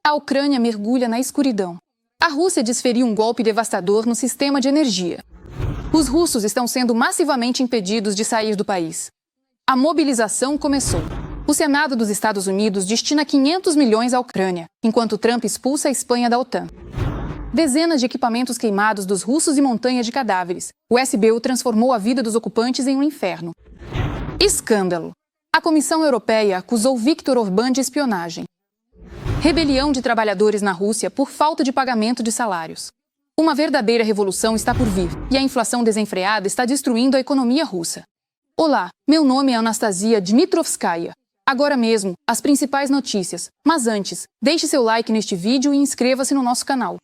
A Ucrânia mergulha na escuridão. A Rússia desferiu um golpe devastador no sistema de energia. Os russos estão sendo massivamente impedidos de sair do país. A mobilização começou. O Senado dos Estados Unidos destina 500 milhões à Ucrânia, enquanto Trump expulsa a Espanha da OTAN. Dezenas de equipamentos queimados dos russos e montanhas de cadáveres. O SBU transformou a vida dos ocupantes em um inferno. Escândalo. A Comissão Europeia acusou Viktor Orbán de espionagem. Rebelião de trabalhadores na Rússia por falta de pagamento de salários. Uma verdadeira revolução está por vir, e a inflação desenfreada está destruindo a economia russa. Olá, meu nome é Anastasia Dmitrovskaya. Agora mesmo, as principais notícias. Mas antes, deixe seu like neste vídeo e inscreva-se no nosso canal.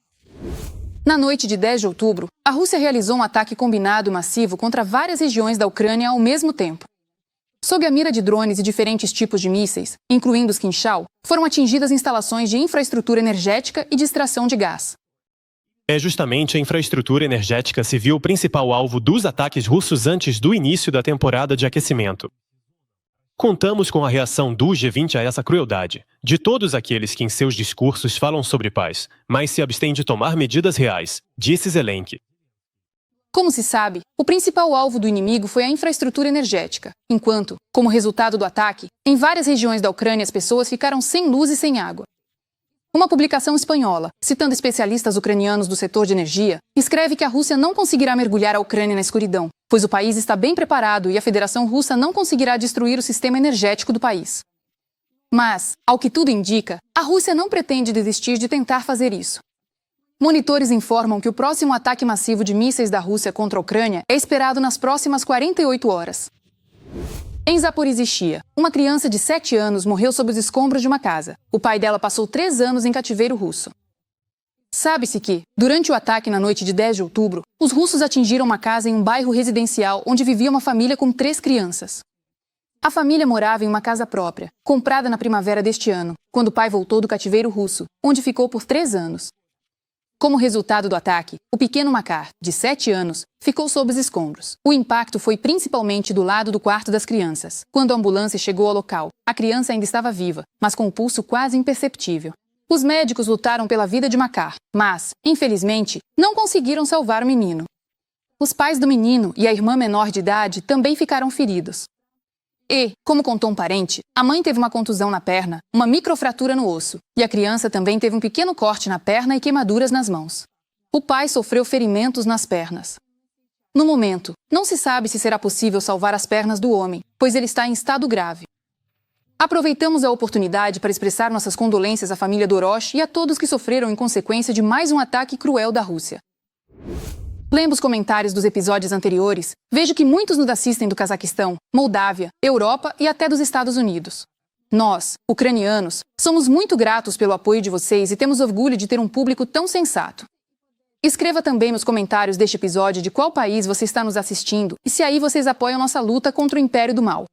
Na noite de 10 de outubro, a Rússia realizou um ataque combinado massivo contra várias regiões da Ucrânia ao mesmo tempo. Sob a mira de drones e diferentes tipos de mísseis, incluindo os Kinzhal, foram atingidas instalações de infraestrutura energética e de extração de gás. É justamente a infraestrutura energética civil o principal alvo dos ataques russos antes do início da temporada de aquecimento. Contamos com a reação do G20 a essa crueldade, de todos aqueles que em seus discursos falam sobre paz, mas se abstêm de tomar medidas reais, disse Zelensky. Como se sabe, o principal alvo do inimigo foi a infraestrutura energética, enquanto, como resultado do ataque, em várias regiões da Ucrânia as pessoas ficaram sem luz e sem água. Uma publicação espanhola, citando especialistas ucranianos do setor de energia, escreve que a Rússia não conseguirá mergulhar a Ucrânia na escuridão, pois o país está bem preparado e a Federação Russa não conseguirá destruir o sistema energético do país. Mas, ao que tudo indica, a Rússia não pretende desistir de tentar fazer isso. Monitores informam que o próximo ataque massivo de mísseis da Rússia contra a Ucrânia é esperado nas próximas 48 horas. Em Zaporizhzhia, uma criança de 7 anos morreu sob os escombros de uma casa. O pai dela passou 3 anos em cativeiro russo. Sabe-se que, durante o ataque na noite de 10 de outubro, os russos atingiram uma casa em um bairro residencial onde vivia uma família com 3 crianças. A família morava em uma casa própria, comprada na primavera deste ano, quando o pai voltou do cativeiro russo, onde ficou por 3 anos. Como resultado do ataque, o pequeno Makar, de 7 anos, ficou sob os escombros. O impacto foi principalmente do lado do quarto das crianças. Quando a ambulância chegou ao local, a criança ainda estava viva, mas com o pulso quase imperceptível. Os médicos lutaram pela vida de Makar, mas, infelizmente, não conseguiram salvar o menino. Os pais do menino e a irmã menor de idade também ficaram feridos. E, como contou um parente, a mãe teve uma contusão na perna, uma microfratura no osso, e a criança também teve um pequeno corte na perna e queimaduras nas mãos. O pai sofreu ferimentos nas pernas. No momento, não se sabe se será possível salvar as pernas do homem, pois ele está em estado grave. Aproveitamos a oportunidade para expressar nossas condolências à família Dorosh e a todos que sofreram em consequência de mais um ataque cruel da Rússia. Lendo os comentários dos episódios anteriores, vejo que muitos nos assistem do Cazaquistão, Moldávia, Europa e até dos Estados Unidos. Nós, ucranianos, somos muito gratos pelo apoio de vocês e temos orgulho de ter um público tão sensato. Escreva também nos comentários deste episódio de qual país você está nos assistindo e se aí vocês apoiam nossa luta contra o Império do Mal.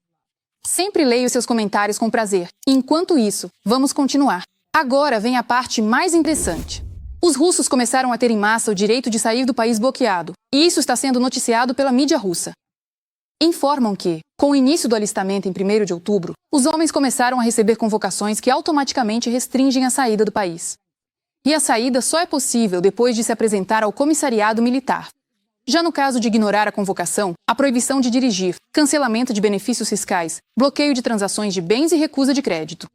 Sempre leio seus comentários com prazer, e enquanto isso, vamos continuar. Agora vem a parte mais interessante. Os russos começaram a ter em massa o direito de sair do país bloqueado, e isso está sendo noticiado pela mídia russa. Informam que, com o início do alistamento em 1º de outubro, os homens começaram a receber convocações que automaticamente restringem a saída do país. E a saída só é possível depois de se apresentar ao comissariado militar. Já no caso de ignorar a convocação, a proibição de dirigir, cancelamento de benefícios fiscais, bloqueio de transações de bens e recusa de crédito.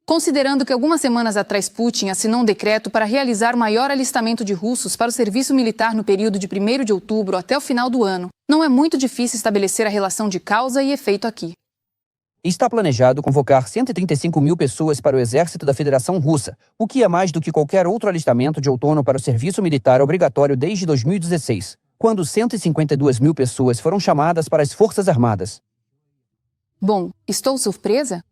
Considerando que algumas semanas atrás Putin assinou um decreto para realizar o maior alistamento de russos para o serviço militar no período de 1º de outubro até o final do ano, não é muito difícil estabelecer a relação de causa e efeito aqui. Está planejado convocar 135 mil pessoas para o Exército da Federação Russa, o que é mais do que qualquer outro alistamento de outono para o serviço militar obrigatório desde 2016, quando 152 mil pessoas foram chamadas para as Forças Armadas. Bom, estou surpresa?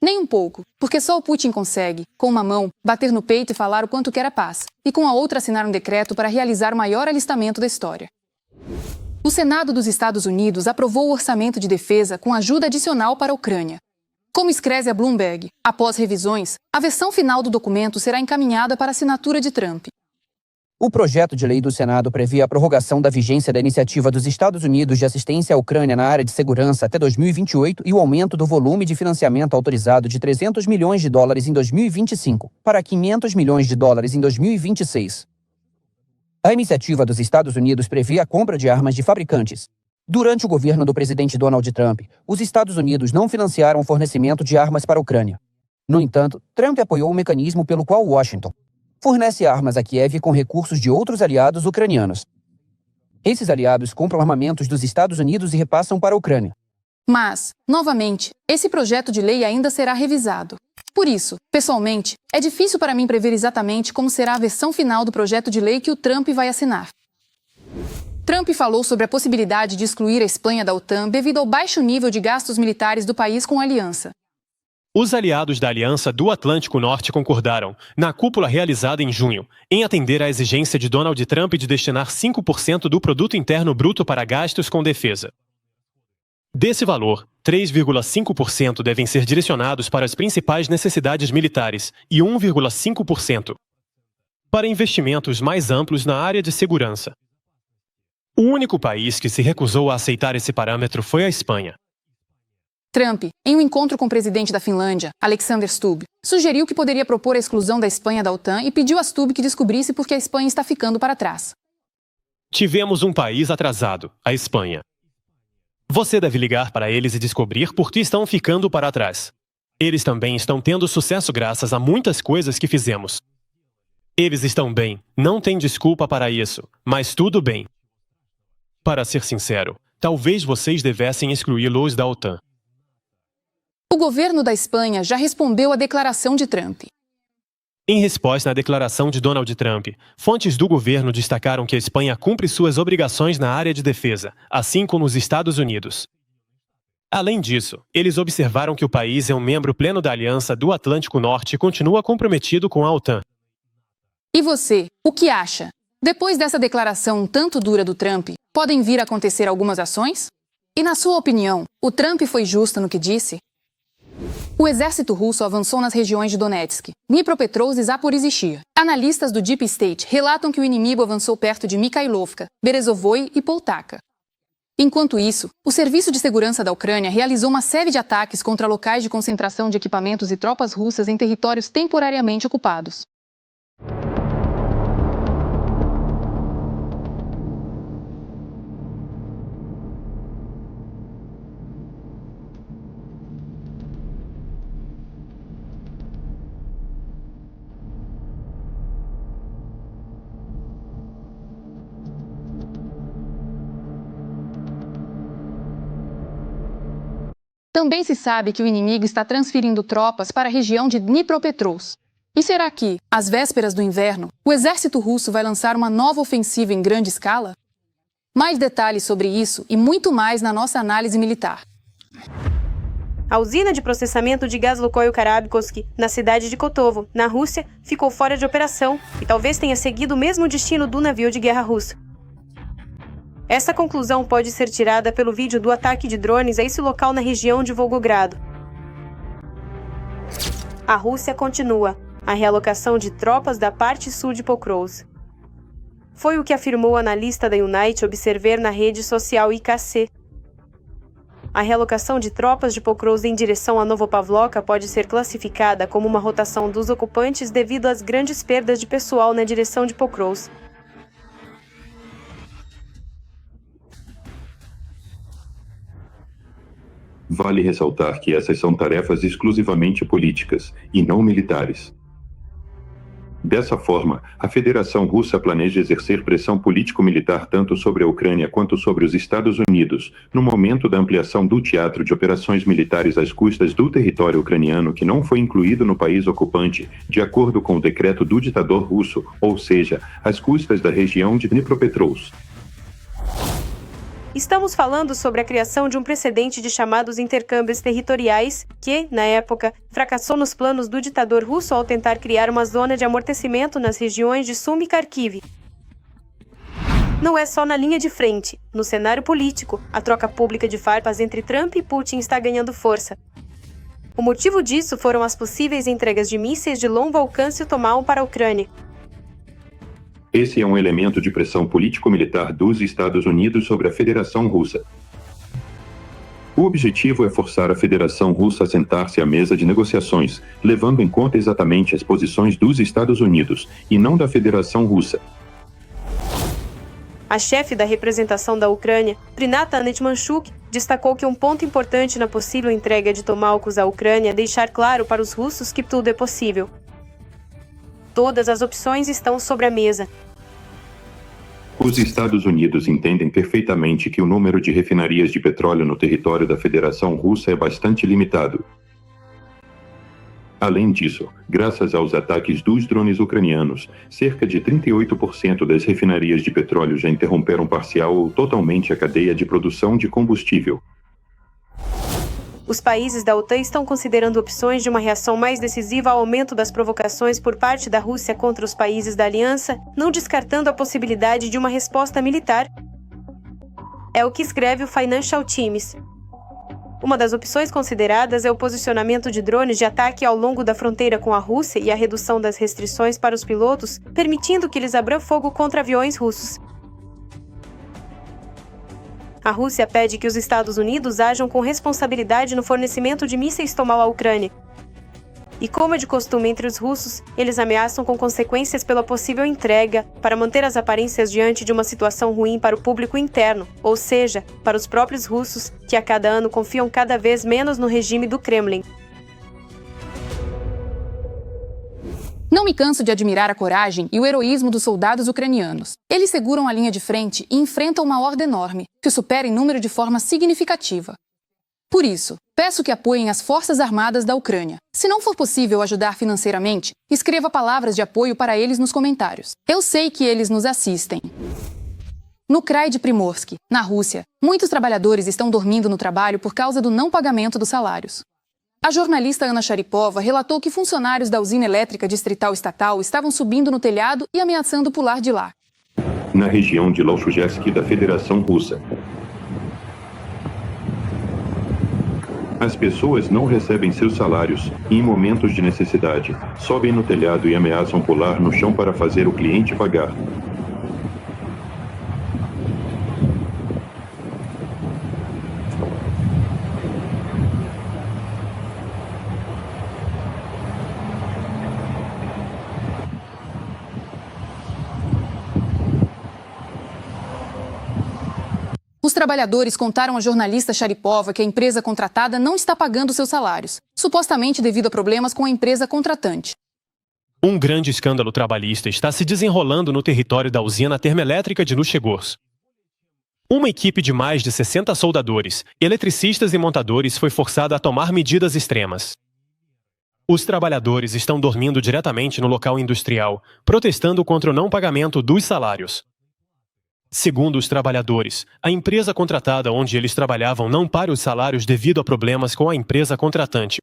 Nem um pouco, porque só o Putin consegue, com uma mão, bater no peito e falar o quanto quer a paz, e com a outra assinar um decreto para realizar o maior alistamento da história. O Senado dos Estados Unidos aprovou o orçamento de defesa com ajuda adicional para a Ucrânia. Como escreve a Bloomberg, após revisões, a versão final do documento será encaminhada para a assinatura de Trump. O projeto de lei do Senado prevê a prorrogação da vigência da iniciativa dos Estados Unidos de assistência à Ucrânia na área de segurança até 2028 e o aumento do volume de financiamento autorizado de $300 milhões em 2025 para $500 milhões em 2026. A iniciativa dos Estados Unidos prevê a compra de armas de fabricantes. Durante o governo do presidente Donald Trump, os Estados Unidos não financiaram o fornecimento de armas para a Ucrânia. No entanto, Trump apoiou o mecanismo pelo qual Washington fornece armas a Kiev com recursos de outros aliados ucranianos. Esses aliados compram armamentos dos Estados Unidos e repassam para a Ucrânia. Mas, novamente, esse projeto de lei ainda será revisado. Por isso, pessoalmente, é difícil para mim prever exatamente como será a versão final do projeto de lei que o Trump vai assinar. Trump falou sobre a possibilidade de excluir a Espanha da OTAN devido ao baixo nível de gastos militares do país com a aliança. Os aliados da Aliança do Atlântico Norte concordaram, na cúpula realizada em junho, em atender à exigência de Donald Trump de destinar 5% do produto interno bruto para gastos com defesa. Desse valor, 3,5% devem ser direcionados para as principais necessidades militares e 1,5% para investimentos mais amplos na área de segurança. O único país que se recusou a aceitar esse parâmetro foi a Espanha. Trump, em um encontro com o presidente da Finlândia, Alexander Stubb, sugeriu que poderia propor a exclusão da Espanha da OTAN e pediu a Stubb que descobrisse por que a Espanha está ficando para trás. Tivemos um país atrasado, a Espanha. Você deve ligar para eles e descobrir por que estão ficando para trás. Eles também estão tendo sucesso graças a muitas coisas que fizemos. Eles estão bem, não tem desculpa para isso, mas tudo bem. Para ser sincero, talvez vocês devessem excluí-los da OTAN. O governo da Espanha já respondeu à declaração de Trump. Em resposta à declaração de Donald Trump, fontes do governo destacaram que a Espanha cumpre suas obrigações na área de defesa, assim como os Estados Unidos. Além disso, eles observaram que o país é um membro pleno da Aliança do Atlântico Norte e continua comprometido com a OTAN. E você, o que acha? Depois dessa declaração um tanto dura do Trump, podem vir a acontecer algumas ações? E na sua opinião, o Trump foi justo no que disse? O exército russo avançou nas regiões de Donetsk, Dnipropetrovsk e Zaporizhzhia. Analistas do Deep State relatam que o inimigo avançou perto de Mikhailovka, Berezovoi e Poltava. Enquanto isso, o Serviço de Segurança da Ucrânia realizou uma série de ataques contra locais de concentração de equipamentos e tropas russas em territórios temporariamente ocupados. Também se sabe que o inimigo está transferindo tropas para a região de Dnipropetrovsk. E será que, às vésperas do inverno, o exército russo vai lançar uma nova ofensiva em grande escala? Mais detalhes sobre isso e muito mais na nossa análise militar. A usina de processamento de gás Lukoil Karabikovsk, na cidade de Kotovo, na Rússia, ficou fora de operação e talvez tenha seguido o mesmo destino do navio de guerra russo. Essa conclusão pode ser tirada pelo vídeo do ataque de drones a esse local na região de Volgogrado. A Rússia continua a realocação de tropas da parte sul de Pokrovsk. Foi o que afirmou o analista da Unite Observer na rede social IKC. A realocação de tropas de Pokrovsk em direção a Novopavlovka pode ser classificada como uma rotação dos ocupantes devido às grandes perdas de pessoal na direção de Pokrovsk. Vale ressaltar que essas são tarefas exclusivamente políticas e não militares. Dessa forma, a Federação Russa planeja exercer pressão político-militar tanto sobre a Ucrânia quanto sobre os Estados Unidos, no momento da ampliação do teatro de operações militares às custas do território ucraniano que não foi incluído no país ocupante, de acordo com o decreto do ditador russo, ou seja, às custas da região de Dnipropetrovsk. Estamos falando sobre a criação de um precedente de chamados intercâmbios territoriais que, na época, fracassou nos planos do ditador russo ao tentar criar uma zona de amortecimento nas regiões de Sumi e Kharkiv. Não é só na linha de frente. No cenário político, a troca pública de farpas entre Trump e Putin está ganhando força. O motivo disso foram as possíveis entregas de mísseis de longo alcance Tomahawk para a Ucrânia. Esse é um elemento de pressão político-militar dos Estados Unidos sobre a Federação Russa. O objetivo é forçar a Federação Russa a sentar-se à mesa de negociações, levando em conta exatamente as posições dos Estados Unidos, e não da Federação Russa. A chefe da representação da Ucrânia, Prinata Anetmanchuk, destacou que um ponto importante na possível entrega de Tomahawks à Ucrânia é deixar claro para os russos que tudo é possível. Todas as opções estão sobre a mesa. Os Estados Unidos entendem perfeitamente que o número de refinarias de petróleo no território da Federação Russa é bastante limitado. Além disso, graças aos ataques dos drones ucranianos, cerca de 38% das refinarias de petróleo já interromperam parcial ou totalmente a cadeia de produção de combustível. Os países da OTAN estão considerando opções de uma reação mais decisiva ao aumento das provocações por parte da Rússia contra os países da aliança, não descartando a possibilidade de uma resposta militar. É o que escreve o Financial Times. Uma das opções consideradas é o posicionamento de drones de ataque ao longo da fronteira com a Rússia e a redução das restrições para os pilotos, permitindo que eles abram fogo contra aviões russos. A Rússia pede que os Estados Unidos ajam com responsabilidade no fornecimento de mísseis Tomahawk à Ucrânia. E como é de costume entre os russos, eles ameaçam com consequências pela possível entrega para manter as aparências diante de uma situação ruim para o público interno, ou seja, para os próprios russos, que a cada ano confiam cada vez menos no regime do Kremlin. Não me canso de admirar a coragem e o heroísmo dos soldados ucranianos. Eles seguram a linha de frente e enfrentam uma horda enorme, que supera em número de forma significativa. Por isso, peço que apoiem as Forças Armadas da Ucrânia. Se não for possível ajudar financeiramente, escreva palavras de apoio para eles nos comentários. Eu sei que eles nos assistem. No Krai de Primorsk, na Rússia, muitos trabalhadores estão dormindo no trabalho por causa do não pagamento dos salários. A jornalista Ana Sharipova relatou que funcionários da usina elétrica distrital estatal estavam subindo no telhado e ameaçando pular de lá. Na região de Lauchujevsk da Federação Russa. As pessoas não recebem seus salários e, em momentos de necessidade, sobem no telhado e ameaçam pular no chão para fazer o cliente pagar. Os trabalhadores contaram à jornalista Sharipova que a empresa contratada não está pagando seus salários, supostamente devido a problemas com a empresa contratante. Um grande escândalo trabalhista está se desenrolando no território da usina termoelétrica de Luchegorsk. Uma equipe de mais de 60 soldadores, eletricistas e montadores foi forçada a tomar medidas extremas. Os trabalhadores estão dormindo diretamente no local industrial, protestando contra o não pagamento dos salários. Segundo os trabalhadores, a empresa contratada onde eles trabalhavam não paga os salários devido a problemas com a empresa contratante.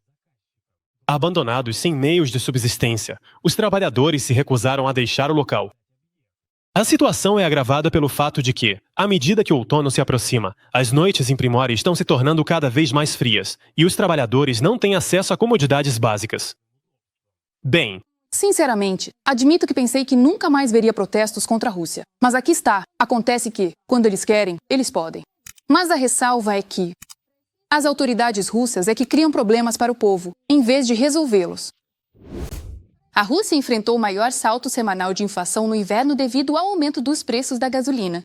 Abandonados sem meios de subsistência, os trabalhadores se recusaram a deixar o local. A situação é agravada pelo fato de que, à medida que o outono se aproxima, as noites em Primorje estão se tornando cada vez mais frias e os trabalhadores não têm acesso a comodidades básicas. Bem, sinceramente, admito que pensei que nunca mais veria protestos contra a Rússia. Mas aqui está. Acontece que, quando eles querem, eles podem. Mas a ressalva é que as autoridades russas é que criam problemas para o povo, em vez de resolvê-los. A Rússia enfrentou o maior salto semanal de inflação no inverno devido ao aumento dos preços da gasolina.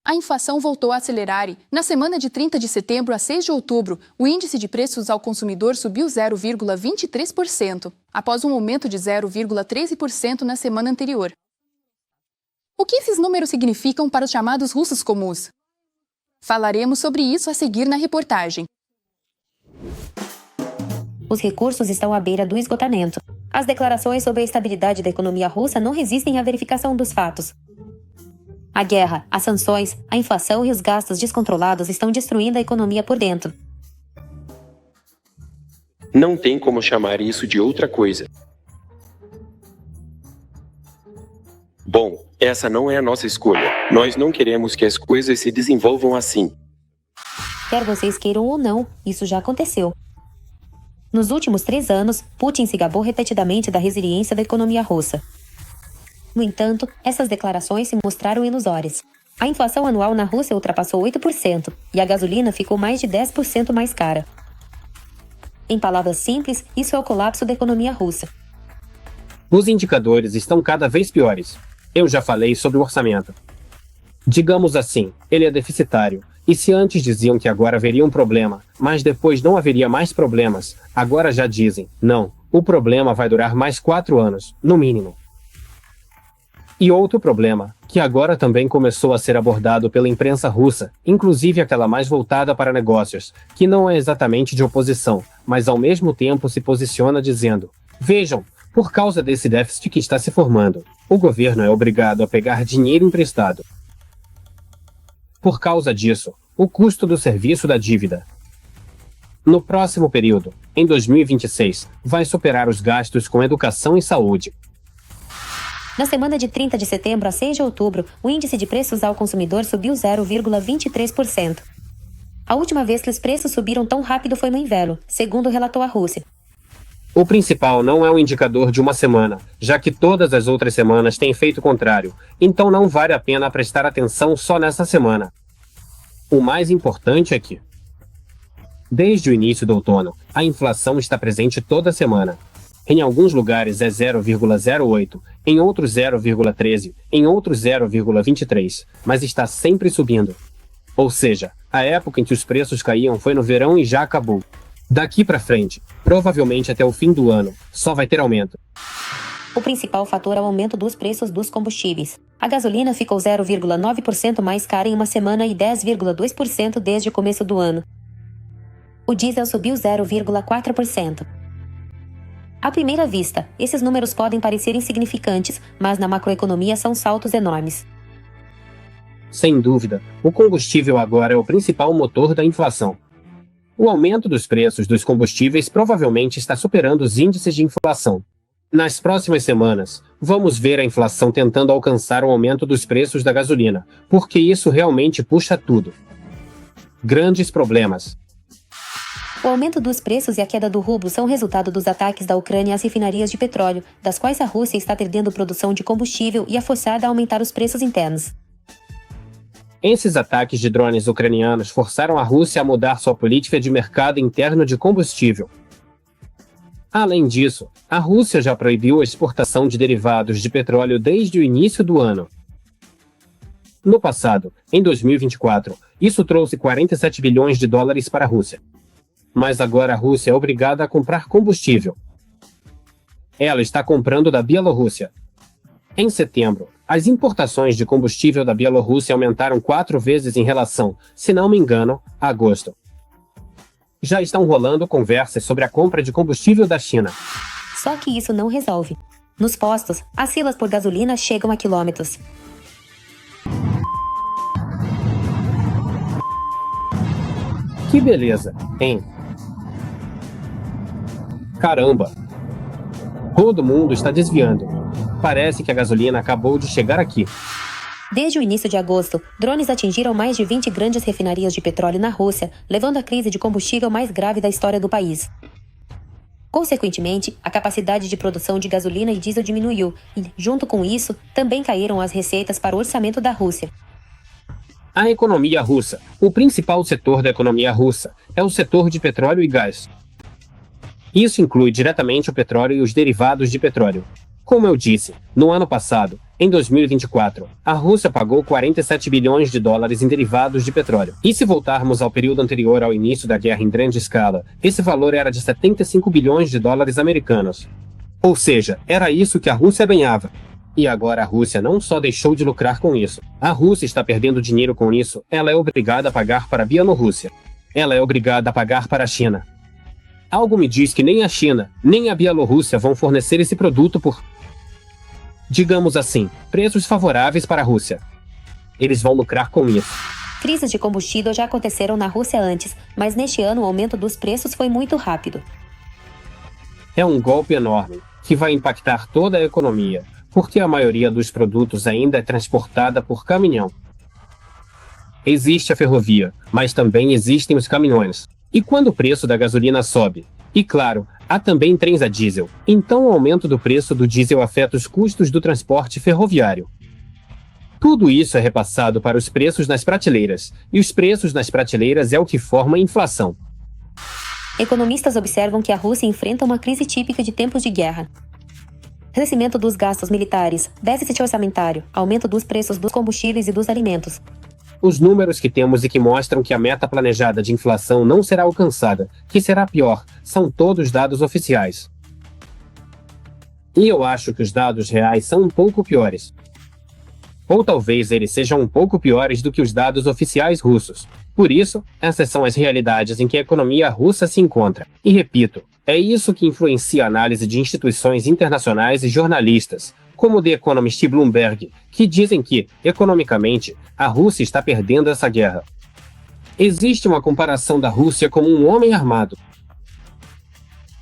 A inflação voltou a acelerar e, na semana de 30 de setembro a 6 de outubro, o índice de preços ao consumidor subiu 0,23%, após um aumento de 0,13% na semana anterior. O que esses números significam para os chamados russos comuns? Falaremos sobre isso a seguir na reportagem. Os recursos estão à beira do esgotamento. As declarações sobre a estabilidade da economia russa não resistem à verificação dos fatos. A guerra, as sanções, a inflação e os gastos descontrolados estão destruindo a economia por dentro. Não tem como chamar isso de outra coisa. Bom, essa não é a nossa escolha. Nós não queremos que as coisas se desenvolvam assim. Quer vocês queiram ou não, isso já aconteceu. Nos últimos 3 anos, Putin se gabou repetidamente da resiliência da economia russa. No entanto, essas declarações se mostraram ilusórias. A inflação anual na Rússia ultrapassou 8% e a gasolina ficou mais de 10% mais cara. Em palavras simples, isso é o colapso da economia russa. Os indicadores estão cada vez piores. Eu já falei sobre o orçamento. Digamos assim, ele é deficitário. E se antes diziam que agora haveria um problema, mas depois não haveria mais problemas, agora já dizem, não, o problema vai durar mais 4 anos, no mínimo. E outro problema, que agora também começou a ser abordado pela imprensa russa, inclusive aquela mais voltada para negócios, que não é exatamente de oposição, mas ao mesmo tempo se posiciona dizendo: vejam, por causa desse déficit que está se formando, o governo é obrigado a pegar dinheiro emprestado. Por causa disso, o custo do serviço da dívida no próximo período, em 2026, vai superar os gastos com educação e saúde. Na semana de 30 de setembro a 6 de outubro, o índice de preços ao consumidor subiu 0,23%. A última vez que os preços subiram tão rápido foi no inverno, segundo relatou a Rússia. O principal não é um indicador de uma semana, já que todas as outras semanas têm feito o contrário, então não vale a pena prestar atenção só nessa semana. O mais importante é que, desde o início do outono, a inflação está presente toda semana. Em alguns lugares é 0,08, em outros 0,13, em outros 0,23, mas está sempre subindo. Ou seja, a época em que os preços caíam foi no verão e já acabou. Daqui para frente, provavelmente até o fim do ano, só vai ter aumento. O principal fator é o aumento dos preços dos combustíveis. A gasolina ficou 0,9% mais cara em uma semana e 10,2% desde o começo do ano. O diesel subiu 0,4%. À primeira vista, esses números podem parecer insignificantes, mas na macroeconomia são saltos enormes. Sem dúvida, o combustível agora é o principal motor da inflação. O aumento dos preços dos combustíveis provavelmente está superando os índices de inflação. Nas próximas semanas, vamos ver a inflação tentando alcançar o aumento dos preços da gasolina, porque isso realmente puxa tudo. Grandes problemas. O aumento dos preços e a queda do rublo são resultado dos ataques da Ucrânia às refinarias de petróleo, das quais a Rússia está perdendo produção de combustível e é forçada a aumentar os preços internos. Esses ataques de drones ucranianos forçaram a Rússia a mudar sua política de mercado interno de combustível. Além disso, a Rússia já proibiu a exportação de derivados de petróleo desde o início do ano. No passado, em 2024, isso trouxe 47 bilhões de dólares para a Rússia. Mas agora a Rússia é obrigada a comprar combustível. Ela está comprando da Bielorrússia. Em setembro, as importações de combustível da Bielorrússia aumentaram 4 vezes em relação, se não me engano, a agosto. Já estão rolando conversas sobre a compra de combustível da China. Só que isso não resolve. Nos postos, as filas por gasolina chegam a quilômetros. Que beleza, hein? Caramba! Todo mundo está desviando. Parece que a gasolina acabou de chegar aqui. Desde o início de agosto, drones atingiram mais de 20 grandes refinarias de petróleo na Rússia, levando à crise de combustível mais grave da história do país. Consequentemente, a capacidade de produção de gasolina e diesel diminuiu e, junto com isso, também caíram as receitas para o orçamento da Rússia. A economia russa. O principal setor da economia russa é o setor de petróleo e gás. Isso inclui diretamente o petróleo e os derivados de petróleo. Como eu disse, no ano passado, em 2024, a Rússia pagou 47 bilhões de dólares em derivados de petróleo. E se voltarmos ao período anterior ao início da guerra em grande escala, esse valor era de 75 bilhões de dólares americanos. Ou seja, era isso que a Rússia ganhava. E agora a Rússia não só deixou de lucrar com isso. A Rússia está perdendo dinheiro com isso, ela é obrigada a pagar para a Bielorrússia. Ela é obrigada a pagar para a China. Algo me diz que nem a China, nem a Bielorrússia vão fornecer esse produto por, digamos assim, preços favoráveis para a Rússia. Eles vão lucrar com isso. Crises de combustível já aconteceram na Rússia antes, mas neste ano o aumento dos preços foi muito rápido. É um golpe enorme, que vai impactar toda a economia, porque a maioria dos produtos ainda é transportada por caminhão. Existe a ferrovia, mas também existem os caminhões. E quando o preço da gasolina sobe, E claro, há também trens a diesel. Então o aumento do preço do diesel afeta os custos do transporte ferroviário. Tudo isso é repassado para os preços nas prateleiras, e os preços nas prateleiras é o que forma a inflação. Economistas observam que a Rússia enfrenta uma crise típica de tempos de guerra. Crescimento dos gastos militares, déficit orçamentário, aumento dos preços dos combustíveis e dos alimentos. Os números que temos e que mostram que a meta planejada de inflação não será alcançada, que será pior, são todos dados oficiais. E eu acho que os dados reais são um pouco piores. Ou talvez eles sejam um pouco piores do que os dados oficiais russos. Por isso, essas são as realidades em que a economia russa se encontra. E repito, é isso que influencia a análise de instituições internacionais e jornalistas, como o The Economist e Bloomberg, que dizem que, economicamente, a Rússia está perdendo essa guerra. Existe uma comparação da Rússia como um homem armado.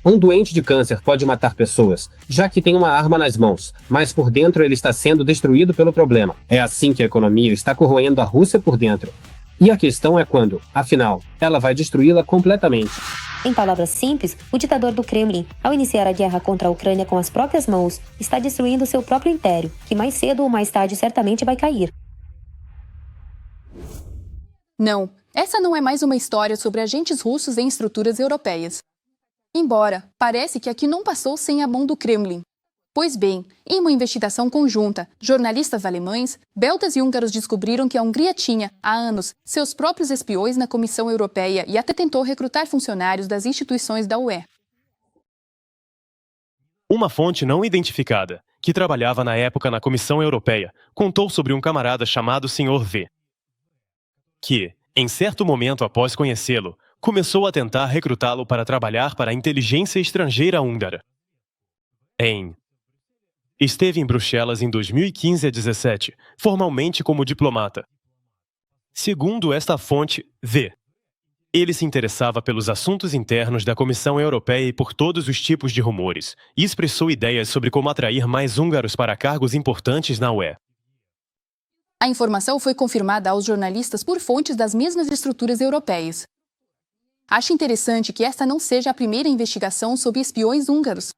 Um doente de câncer pode matar pessoas, já que tem uma arma nas mãos, mas por dentro ele está sendo destruído pelo problema. É assim que a economia está corroendo a Rússia por dentro. E a questão é quando, afinal, ela vai destruí-la completamente. Em palavras simples, o ditador do Kremlin, ao iniciar a guerra contra a Ucrânia com as próprias mãos, está destruindo seu próprio império, que mais cedo ou mais tarde certamente vai cair. Não, essa não é mais uma história sobre agentes russos em estruturas europeias. Embora, parece que aqui não passou sem a mão do Kremlin. Pois bem, em uma investigação conjunta, jornalistas alemães, belgas e húngaros descobriram que a Hungria tinha, há anos, seus próprios espiões na Comissão Europeia e até tentou recrutar funcionários das instituições da UE. Uma fonte não identificada, que trabalhava na época na Comissão Europeia, contou sobre um camarada chamado Sr. V, que, em certo momento após conhecê-lo, começou a tentar recrutá-lo para trabalhar para a inteligência estrangeira húngara. Esteve em Bruxelas em 2015 a 17, formalmente como diplomata. Segundo esta fonte, V, ele se interessava pelos assuntos internos da Comissão Europeia e por todos os tipos de rumores, e expressou ideias sobre como atrair mais húngaros para cargos importantes na UE. A informação foi confirmada aos jornalistas por fontes das mesmas estruturas europeias. Acho interessante que esta não seja a primeira investigação sobre espiões húngaros.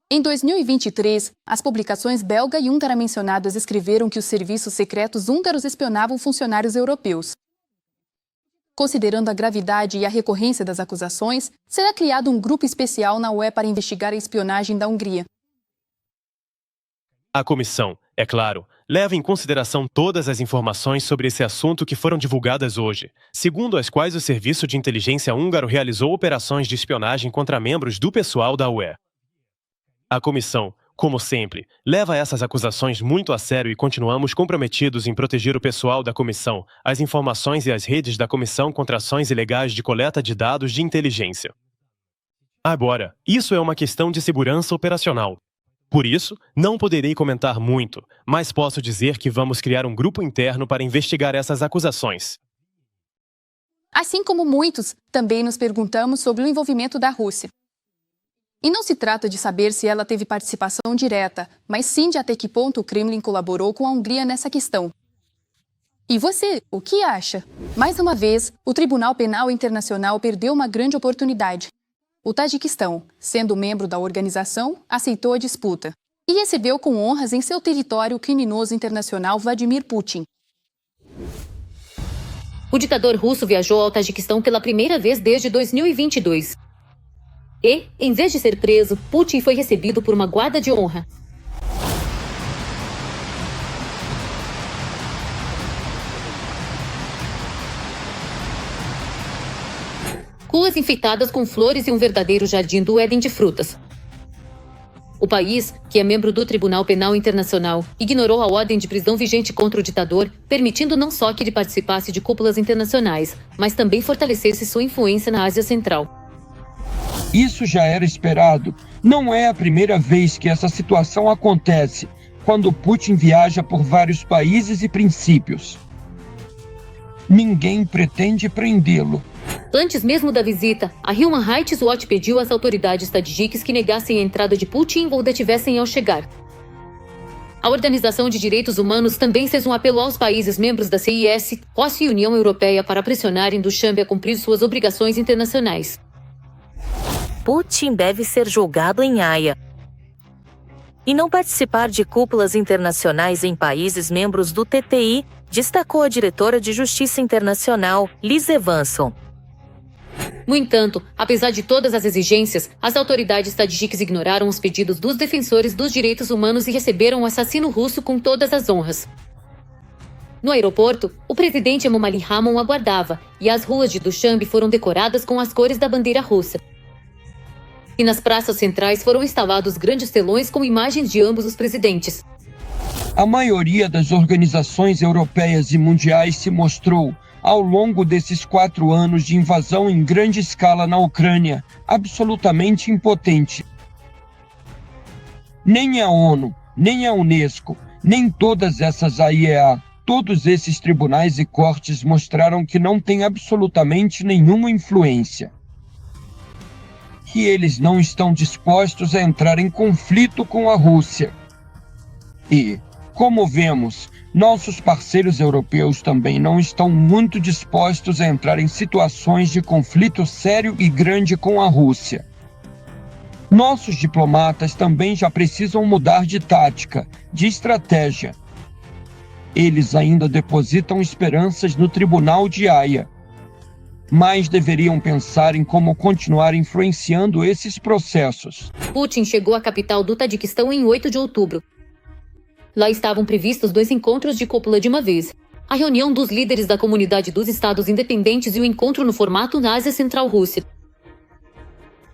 Em 2023, as publicações belga e húngara mencionadas escreveram que os serviços secretos húngaros espionavam funcionários europeus. Considerando a gravidade e a recorrência das acusações, será criado um grupo especial na UE para investigar a espionagem da Hungria. A comissão, é claro, leva em consideração todas as informações sobre esse assunto que foram divulgadas hoje, segundo as quais o Serviço de Inteligência húngaro realizou operações de espionagem contra membros do pessoal da UE. A comissão, como sempre, leva essas acusações muito a sério e continuamos comprometidos em proteger o pessoal da comissão, as informações e as redes da comissão contra ações ilegais de coleta de dados de inteligência. Agora, isso é uma questão de segurança operacional. Por isso, não poderei comentar muito, mas posso dizer que vamos criar um grupo interno para investigar essas acusações. Assim como muitos, também nos perguntamos sobre o envolvimento da Rússia. E não se trata de saber se ela teve participação direta, mas sim de até que ponto o Kremlin colaborou com a Hungria nessa questão. E você, o que acha? Mais uma vez, o Tribunal Penal Internacional perdeu uma grande oportunidade. O Tajiquistão, sendo membro da organização, aceitou a disputa e recebeu com honras em seu território o criminoso internacional Vladimir Putin. O ditador russo viajou ao Tajiquistão pela primeira vez desde 2022. E, em vez de ser preso, Putin foi recebido por uma guarda de honra. Ruas enfeitadas com flores e um verdadeiro jardim do Éden de frutas. O país, que é membro do Tribunal Penal Internacional, ignorou a ordem de prisão vigente contra o ditador, permitindo não só que ele participasse de cúpulas internacionais, mas também fortalecesse sua influência na Ásia Central. Isso já era esperado. Não é a primeira vez que essa situação acontece, quando Putin viaja por vários países e princípios. Ninguém pretende prendê-lo. Antes mesmo da visita, a Human Rights Watch pediu às autoridades tadjiques que negassem a entrada de Putin ou detivessem ao chegar. A Organização de Direitos Humanos também fez um apelo aos países membros da CIS, OSCE e União Europeia para pressionarem Dušanbe a cumprir suas obrigações internacionais. Putin deve ser julgado em Haia e não participar de cúpulas internacionais em países membros do TTI, destacou a diretora de Justiça Internacional, Liz Evanson. No entanto, apesar de todas as exigências, as autoridades tadjiques ignoraram os pedidos dos defensores dos direitos humanos e receberam o assassino russo com todas as honras. No aeroporto, o presidente Emomali Rahmon aguardava, e as ruas de Dushanbe foram decoradas com as cores da bandeira russa. E nas praças centrais foram instalados grandes telões com imagens de ambos os presidentes. A maioria das organizações europeias e mundiais se mostrou, ao longo desses 4 anos de invasão em grande escala na Ucrânia, absolutamente impotente. Nem a ONU, nem a Unesco, nem todas essas AIEA, todos esses tribunais e cortes mostraram que não têm absolutamente nenhuma influência. Que eles não estão dispostos a entrar em conflito com a Rússia. E, como vemos, nossos parceiros europeus também não estão muito dispostos a entrar em situações de conflito sério e grande com a Rússia. Nossos diplomatas também já precisam mudar de tática, de estratégia. Eles ainda depositam esperanças no Tribunal de Haia, mas deveriam pensar em como continuar influenciando esses processos. Putin chegou à capital do Tajiquistão em 8 de outubro. Lá estavam previstos 2 encontros de cúpula de uma vez. A reunião dos líderes da comunidade dos estados independentes e o encontro no formato na Ásia Central Rússia.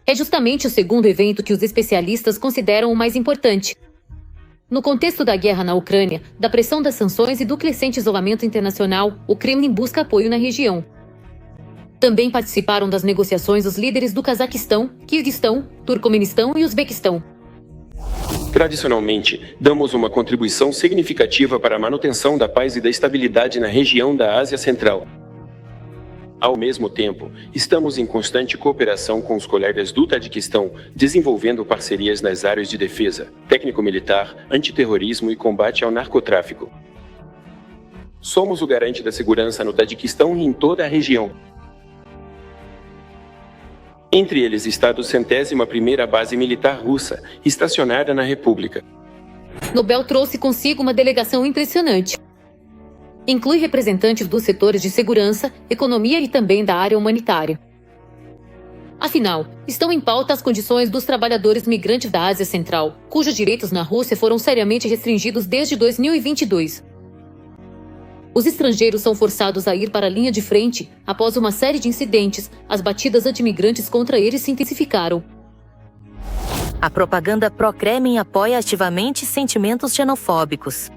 É justamente o segundo evento que os especialistas consideram o mais importante. No contexto da guerra na Ucrânia, da pressão das sanções e do crescente isolamento internacional, o Kremlin busca apoio na região. Também participaram das negociações os líderes do Cazaquistão, Quirguistão, Turcomenistão e Uzbequistão. Tradicionalmente, damos uma contribuição significativa para a manutenção da paz e da estabilidade na região da Ásia Central. Ao mesmo tempo, estamos em constante cooperação com os colegas do Tajiquistão, desenvolvendo parcerias nas áreas de defesa, técnico-militar, antiterrorismo e combate ao narcotráfico. Somos o garante da segurança no Tajiquistão e em toda a região. Entre eles está a 201ª base militar russa, estacionada na República. Nobel trouxe consigo uma delegação impressionante. Inclui representantes dos setores de segurança, economia e também da área humanitária. Afinal, estão em pauta as condições dos trabalhadores migrantes da Ásia Central, cujos direitos na Rússia foram seriamente restringidos desde 2022. Os estrangeiros são forçados a ir para a linha de frente após uma série de incidentes. As batidas antimigrantes contra eles se intensificaram. A propaganda pró-Kremlin apoia ativamente sentimentos xenofóbicos.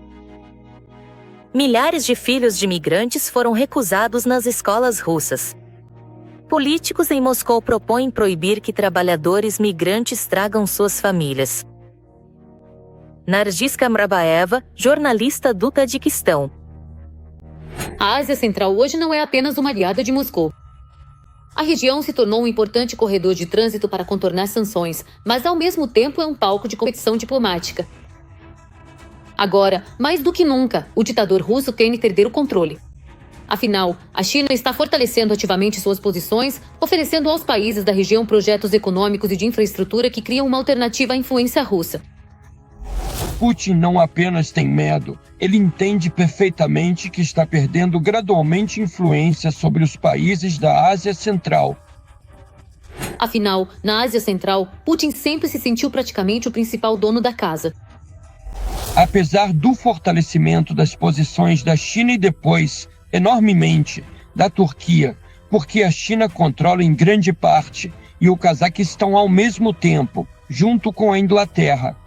Milhares de filhos de migrantes foram recusados nas escolas russas. Políticos em Moscou propõem proibir que trabalhadores migrantes tragam suas famílias. Nargis Kamrabaeva, jornalista do Tajiquistão. A Ásia Central hoje não é apenas uma aliada de Moscou. A região se tornou um importante corredor de trânsito para contornar sanções, mas ao mesmo tempo é um palco de competição diplomática. Agora, mais do que nunca, o ditador russo teme perder o controle. Afinal, a China está fortalecendo ativamente suas posições, oferecendo aos países da região projetos econômicos e de infraestrutura que criam uma alternativa à influência russa. Putin não apenas tem medo, ele entende perfeitamente que está perdendo gradualmente influência sobre os países da Ásia Central. Afinal, na Ásia Central, Putin sempre se sentiu praticamente o principal dono da casa. Apesar do fortalecimento das posições da China e depois, enormemente, da Turquia, porque a China controla em grande parte, e o Cazaquistão ao mesmo tempo, junto com a Inglaterra.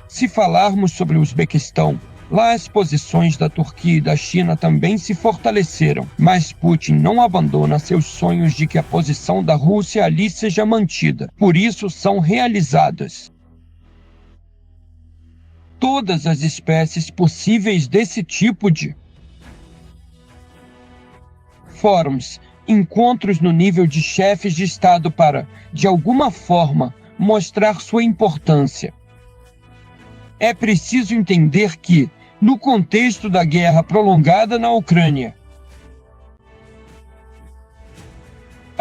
Se falarmos sobre o Uzbequistão, lá as posições da Turquia e da China também se fortaleceram, mas Putin não abandona seus sonhos de que a posição da Rússia ali seja mantida, por isso são realizadas todas as espécies possíveis desse tipo de fóruns, encontros no nível de chefes de Estado para, de alguma forma, mostrar sua importância. É preciso entender que, no contexto da guerra prolongada na Ucrânia,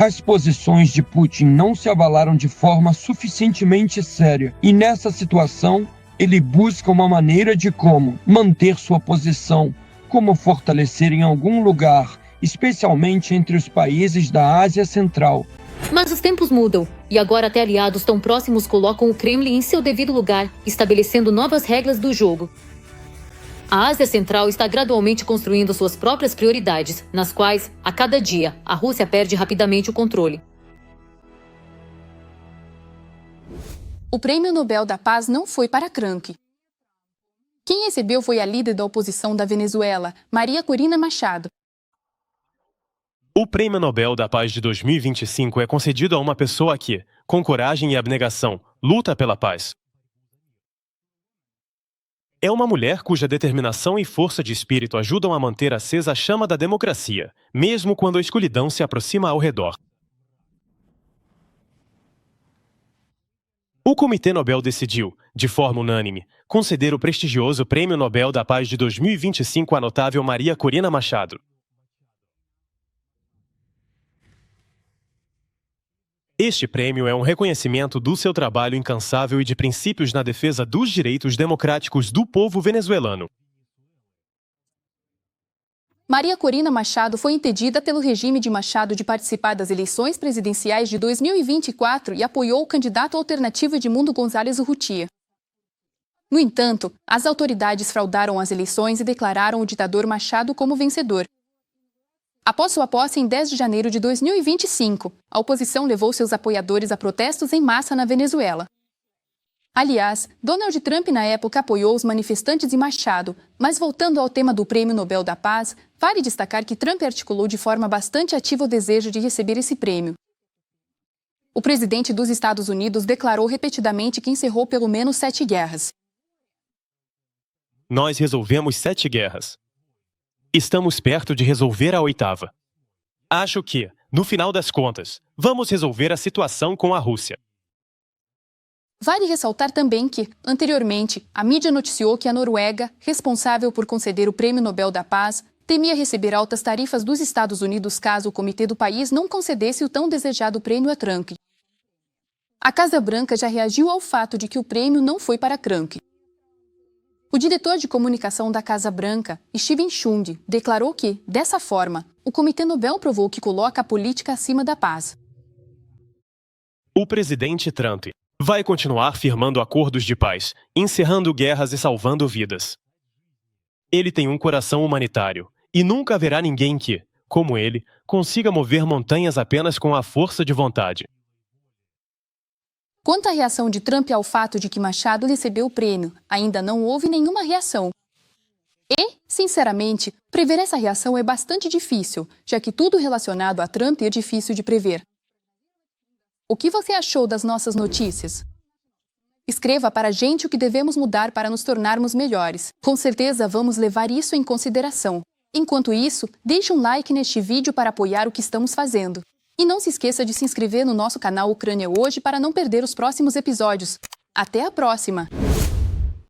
As posições de Putin não se avalaram de forma suficientemente séria e nessa situação ele busca uma maneira de como manter sua posição, como fortalecer em algum lugar, especialmente entre os países da Ásia Central. Mas os tempos mudam, e agora até aliados tão próximos colocam o Kremlin em seu devido lugar, estabelecendo novas regras do jogo. A Ásia Central está gradualmente construindo suas próprias prioridades, nas quais, a cada dia, a Rússia perde rapidamente o controle. O Prêmio Nobel da Paz não foi para Krank. Quem recebeu foi a líder da oposição da Venezuela, Maria Corina Machado. O Prêmio Nobel da Paz de 2025 é concedido a uma pessoa que, com coragem e abnegação, luta pela paz. É uma mulher cuja determinação e força de espírito ajudam a manter acesa a chama da democracia, mesmo quando a escuridão se aproxima ao redor. O Comitê Nobel decidiu, de forma unânime, conceder o prestigioso Prêmio Nobel da Paz de 2025 à notável Maria Corina Machado. Este prêmio é um reconhecimento do seu trabalho incansável e de princípios na defesa dos direitos democráticos do povo venezuelano. Maria Corina Machado foi impedida pelo regime de Machado de participar das eleições presidenciais de 2024 e apoiou o candidato alternativo Edmundo González Urrutia. No entanto, as autoridades fraudaram as eleições e declararam o ditador Machado como vencedor. Após sua posse em 10 de janeiro de 2025, a oposição levou seus apoiadores a protestos em massa na Venezuela. Aliás, Donald Trump na época apoiou os manifestantes e Machado, mas voltando ao tema do Prêmio Nobel da Paz, vale destacar que Trump articulou de forma bastante ativa o desejo de receber esse prêmio. O presidente dos Estados Unidos declarou repetidamente que encerrou pelo menos 7 guerras. Nós resolvemos 7 guerras. Estamos perto de resolver a 8ª. Acho que, no final das contas, vamos resolver a situação com a Rússia. Vale ressaltar também que, anteriormente, a mídia noticiou que a Noruega, responsável por conceder o Prêmio Nobel da Paz, temia receber altas tarifas dos Estados Unidos caso o comitê do país não concedesse o tão desejado prêmio a Krank. A Casa Branca já reagiu ao fato de que o prêmio não foi para Krank. O diretor de comunicação da Casa Branca, Steven Schund, declarou que, dessa forma, o Comitê Nobel provou que coloca a política acima da paz. O presidente Trump vai continuar firmando acordos de paz, encerrando guerras e salvando vidas. Ele tem um coração humanitário, e nunca haverá ninguém que, como ele, consiga mover montanhas apenas com a força de vontade. Quanto à reação de Trump ao fato de que Machado recebeu o prêmio, ainda não houve nenhuma reação. E, sinceramente, prever essa reação é bastante difícil, já que tudo relacionado a Trump é difícil de prever. O que você achou das nossas notícias? Escreva para a gente o que devemos mudar para nos tornarmos melhores. Com certeza vamos levar isso em consideração. Enquanto isso, deixe um like neste vídeo para apoiar o que estamos fazendo. E não se esqueça de se inscrever no nosso canal Ucrânia Hoje para não perder os próximos episódios. Até a próxima!